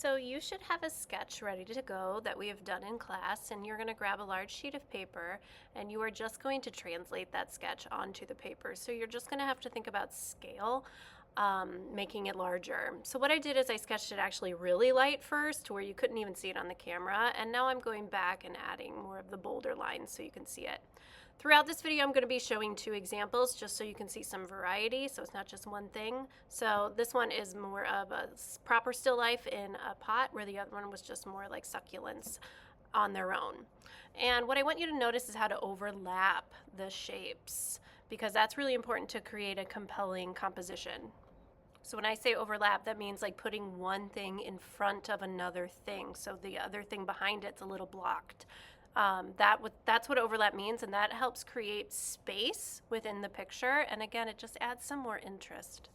So you should have a sketch ready to go that we have done in class, and you're going to grab a large sheet of paper and you are just going to translate that sketch onto the paper. So you're just going to have to think about scale, making it larger. So what I did is I sketched it actually really light first to where you couldn't even see it on the camera, and now I'm going back and adding more of the bolder lines so you can see it. Throughout this video, I'm going to be showing two examples just so you can see some variety, so it's not just one thing. So this one is more of a proper still life in a pot, where the other one was just more like succulents on their own. And what I want you to notice is how to overlap the shapes, because that's really important to create a compelling composition. So when I say overlap, that means like putting one thing in front of another thing, so the other thing behind it's a little blocked. That's what overlap means, and that helps create space within the picture, and again, it just adds some more interest.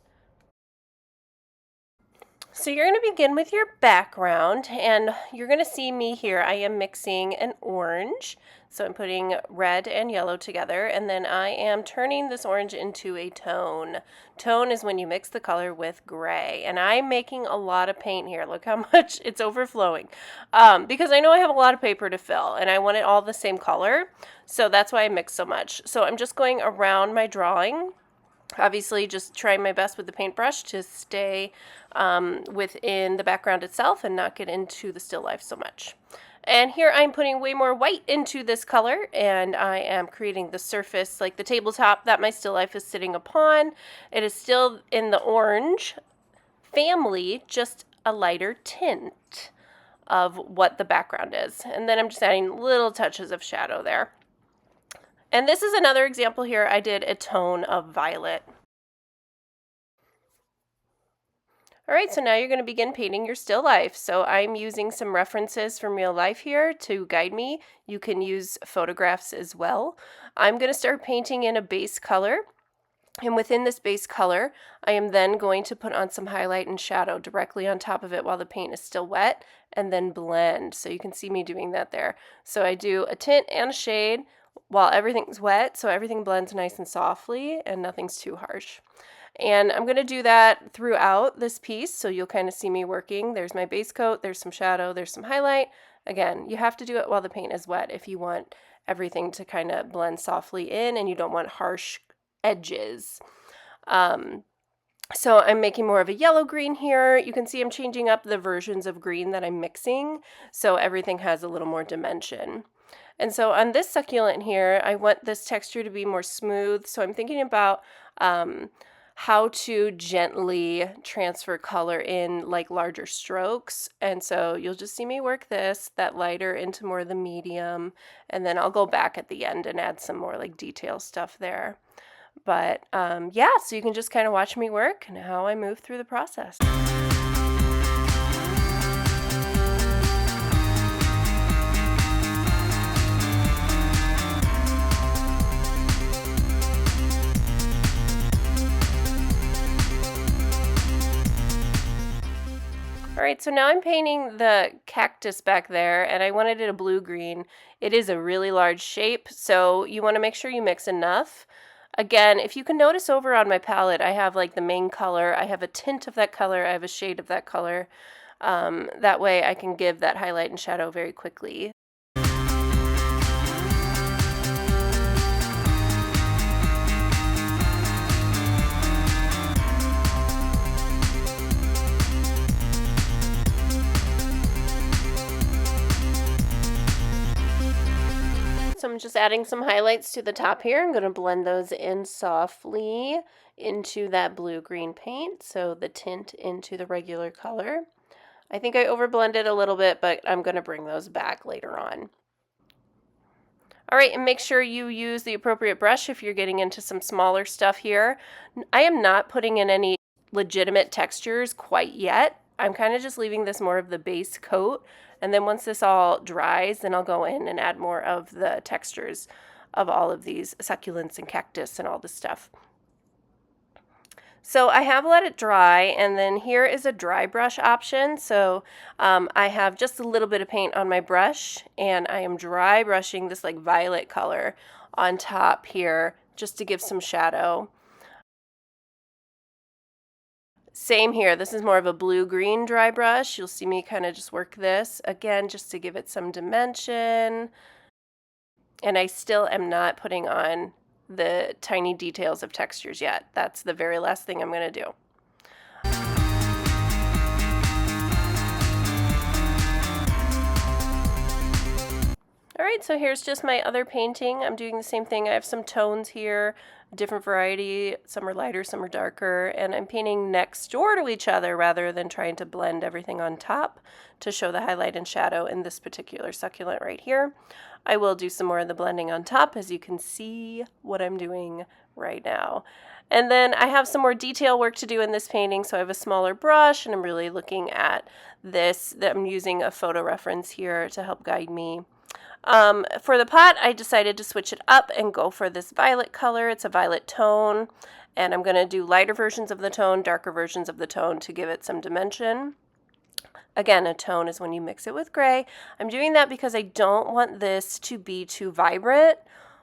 So you're going to begin with your background, and you're going to see me here. I am mixing an orange, so I'm putting red and yellow together, and then I am turning this orange into a tone. Tone is when you mix the color with gray, and I'm making a lot of paint here. Look how much it's overflowing, because I know I have a lot of paper to fill, and I want it all the same color, so that's why I mix so much. So I'm just going around my drawing. Obviously, just trying my best with the paintbrush to stay within the background itself and not get into the still life so much. And here I'm putting way more white into this color, and I am creating the surface, like the tabletop that my still life is sitting upon. It is still in the orange family, just a lighter tint of what the background is. And then I'm just adding little touches of shadow there. And this is another example here. I did a tone of violet. All right, so now you're going to begin painting your still life. So I'm using some references from real life here to guide me. You can use photographs as well. I'm going to start painting in a base color. And within this base color, I am then going to put on some highlight and shadow directly on top of it while the paint is still wet, and then blend. So you can see me doing that there. So I do a tint and a shade while everything's wet, so everything blends nice and softly and nothing's too harsh. And I'm going to do that throughout this piece, so you'll kind of see me working. There's my base coat, there's some shadow, there's some highlight. Again, you have to do it while the paint is wet if you want everything to kind of blend softly in and you don't want harsh edges. So I'm making more of a yellow-green here. You can see I'm changing up the versions of green that I'm mixing, so everything has a little more dimension. And so on this succulent here, I want this texture to be more smooth, so I'm thinking about how to gently transfer color in like larger strokes. And so you'll just see me work that lighter into more of the medium, and then I'll go back at the end and add some more like detail stuff there. But yeah, so you can just kind of watch me work and how I move through the process. All right, so now I'm painting the cactus back there, and I wanted it a blue-green. It is a really large shape, so you want to make sure you mix enough. Again, if you can notice over on my palette, I have like the main color, I have a tint of that color, I have a shade of that color. That way I can give that highlight and shadow very quickly. So I'm just adding some highlights to the top here. I'm going to blend those in softly into that blue-green paint, so the tint into the regular color. I think I overblended a little bit, but I'm going to bring those back later on. All right, and make sure you use the appropriate brush if you're getting into some smaller stuff here. I am not putting in any legitimate textures quite yet. I'm kind of just leaving this more of the base coat, and then once this all dries, then I'll go in and add more of the textures of all of these succulents and cactus and all this stuff. So I have let it dry, and then here is a dry brush option. So I have just a little bit of paint on my brush, and I am dry brushing this like violet color on top here just to give some shadow. Same here. This is more of a blue-green dry brush. You'll see me kind of just work this, again, just to give it some dimension. And I still am not putting on the tiny details of textures yet. That's the very last thing I'm going to do. All right, so here's just my other painting. I'm doing the same thing. I have some tones here, a different variety. Some are lighter, some are darker, and I'm painting next door to each other rather than trying to blend everything on top to show the highlight and shadow in this particular succulent right here. I will do some more of the blending on top, as you can see what I'm doing right now. And then I have some more detail work to do in this painting, so I have a smaller brush, and I'm really looking at this. I'm using a photo reference here to help guide me. For the pot, I decided to switch it up and go for this violet color. It's a violet tone, and I'm going to do lighter versions of the tone, darker versions of the tone to give it some dimension. Again, a tone is when you mix it with gray. I'm doing that because I don't want this to be too vibrant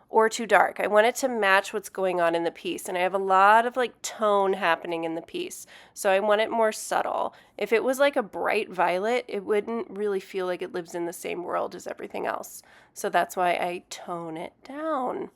or too dark. I want it to match what's going on in the piece, and I have a lot of like tone happening in the piece, so I want it more subtle. If it was like a bright violet, it wouldn't really feel like it lives in the same world as everything else, so that's why I tone it down.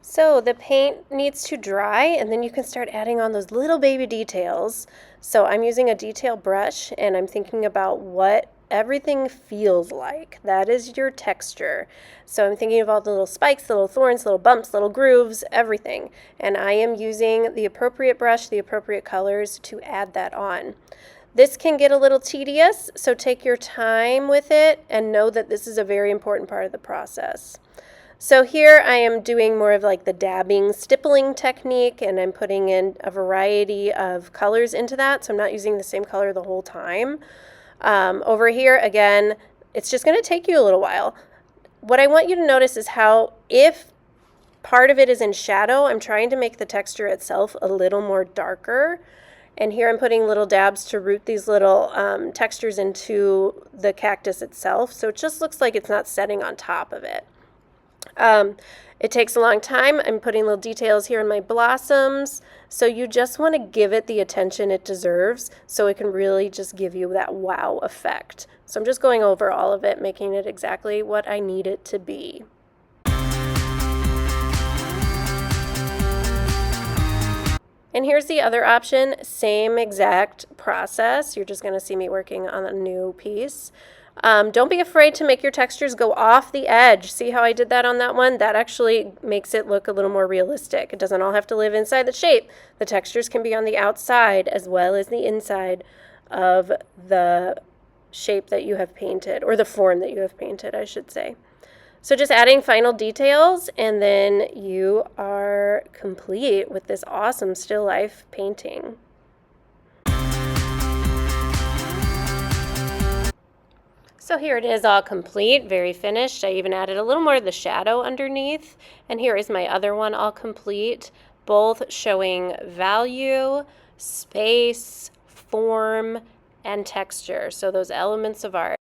So the paint needs to dry, and then you can start adding on those little baby details. So I'm using a detail brush, and I'm thinking about what everything feels like. That is your texture. So I'm thinking of all the little spikes, little thorns, little bumps, little grooves, everything. And I am using the appropriate brush, the appropriate colors to add that on. This can get a little tedious, so take your time with it and know that this is a very important part of the process. So here I am doing more of like the dabbing, stippling technique, and I'm putting in a variety of colors into that, so I'm not using the same color the whole time. Over here, again, it's just going to take you a little while. What I want you to notice is how, if part of it is in shadow, I'm trying to make the texture itself a little more darker. And here I'm putting little dabs to root these little textures into the cactus itself, so it just looks like it's not setting on top of it. It takes a long time. I'm putting little details here in my blossoms, so you just want to give it the attention it deserves so it can really just give you that wow effect. So I'm just going over all of it, making it exactly what I need it to be. And here's the other option, same exact process. You're just going to see me working on a new piece. Don't be afraid to make your textures go off the edge. See how I did that on that one? That actually makes it look a little more realistic. It doesn't all have to live inside the shape. The textures can be on the outside as well as the inside of the shape that you have painted, or the form that you have painted, I should say. So just adding final details, and then you are complete with this awesome still life painting. So here it is all complete, very finished. I even added a little more of the shadow underneath. And here is my other one all complete, both showing value, space, form, and texture. So those elements of art.